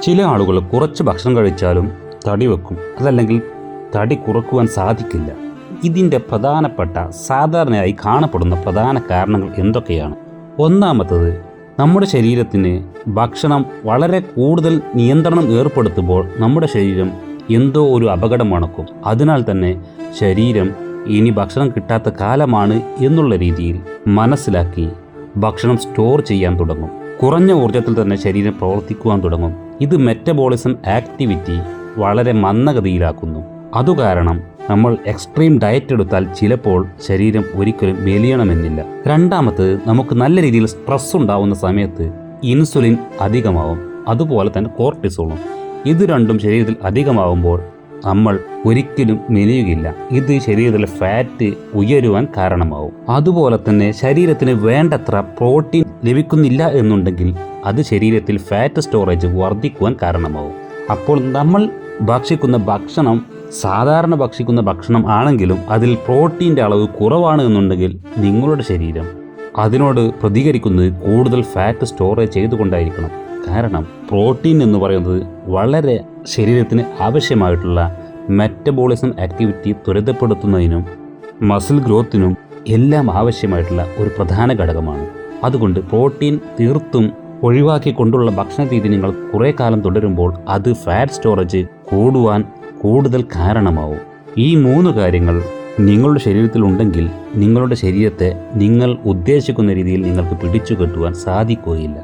ചില ആളുകൾ കുറച്ച് ഭക്ഷണം കഴിച്ചാലും തടി വെക്കും, അതല്ലെങ്കിൽ തടി കുറക്കുവാൻ സാധിക്കില്ല. ഇതിൻ്റെ പ്രധാനപ്പെട്ട സാധാരണയായി കാണപ്പെടുന്ന പ്രധാന കാരണങ്ങൾ എന്തൊക്കെയാണ്? ഒന്നാമത്തത്, നമ്മുടെ ശരീരത്തിന് ഭക്ഷണം വളരെ കൂടുതൽ നിയന്ത്രണം ഏർപ്പെടുത്തുമ്പോൾ നമ്മുടെ ശരീരം എന്തോ ഒരു അപകടം മണക്കും. അതിനാൽ തന്നെ ശരീരം ഇനി ഭക്ഷണം കിട്ടാത്ത കാലമാണ് എന്നുള്ള രീതിയിൽ മനസ്സിലാക്കി ഭക്ഷണം സ്റ്റോർ ചെയ്യാൻ തുടങ്ങും. കുറഞ്ഞ ഊർജത്തിൽ തന്നെ ശരീരം പ്രവർത്തിക്കുവാൻ തുടങ്ങും. ഇത് മെറ്റബോളിസം ആക്ടിവിറ്റി വളരെ മന്ദഗതിയിലാക്കുന്നു. അതുകാരണം നമ്മൾ എക്സ്ട്രീം ഡയറ്റ് എടുത്താൽ ചിലപ്പോൾ ശരീരം ഒരിക്കലും മെലിയണമെന്നില്ല. രണ്ടാമത്, നമുക്ക് നല്ല രീതിയിൽ സ്ട്രെസ് ഉണ്ടാവുന്ന സമയത്ത് ഇൻസുലിൻ അധികമാവും, അതുപോലെ തന്നെ കോർട്ടിസോളും. ഇത് രണ്ടും ശരീരത്തിൽ അധികമാവുമ്പോൾ നമ്മൾ ഒരിക്കലും മെലിയുകയില്ല. ഇത് ശരീരത്തിലെ ഫാറ്റ് ഉയരുവാൻ കാരണമാവും. അതുപോലെ തന്നെ ശരീരത്തിന് വേണ്ടത്ര പ്രോട്ടീൻ ലഭിക്കുന്നില്ല എന്നുണ്ടെങ്കിൽ അത് ശരീരത്തിൽ ഫാറ്റ് സ്റ്റോറേജ് വർദ്ധിക്കുവാൻ കാരണമാവും. അപ്പോൾ നമ്മൾ ഭക്ഷിക്കുന്ന ഭക്ഷണം സാധാരണ ഭക്ഷിക്കുന്ന ഭക്ഷണം ആണെങ്കിലും അതിൽ പ്രോട്ടീൻ്റെ അളവ് കുറവാണ് എന്നുണ്ടെങ്കിൽ നിങ്ങളുടെ ശരീരം അതിനോട് പ്രതികരിക്കുന്നത് കൂടുതൽ ഫാറ്റ് സ്റ്റോറേജ് ചെയ്തുകൊണ്ടായിരിക്കണം. കാരണം പ്രോട്ടീൻ എന്ന് പറയുന്നത് വളരെ ശരീരത്തിന് ആവശ്യമായിട്ടുള്ള മെറ്റബോളിസം ആക്ടിവിറ്റി ത്വരിതപ്പെടുത്തുന്നതിനും മസിൽ ഗ്രോത്തിനും എല്ലാം ആവശ്യമായിട്ടുള്ള ഒരു പ്രധാന ഘടകമാണ്. അതുകൊണ്ട് പ്രോട്ടീൻ തീർത്തും ഒഴിവാക്കിക്കൊണ്ടുള്ള ഭക്ഷണ രീതി നിങ്ങൾ കുറേ കാലം തുടരുമ്പോൾ അത് ഫാറ്റ് സ്റ്റോറേജ് കൂടുവാൻ കൂടുതൽ കാരണമാവും. ഈ 3 കാര്യങ്ങൾ നിങ്ങളുടെ ശരീരത്തിലുണ്ടെങ്കിൽ നിങ്ങളുടെ ശരീരത്തെ നിങ്ങൾ ഉദ്ദേശിക്കുന്ന രീതിയിൽ നിങ്ങൾക്ക് പിടിച്ചു കെട്ടുവാൻ സാധിക്കുകയില്ല.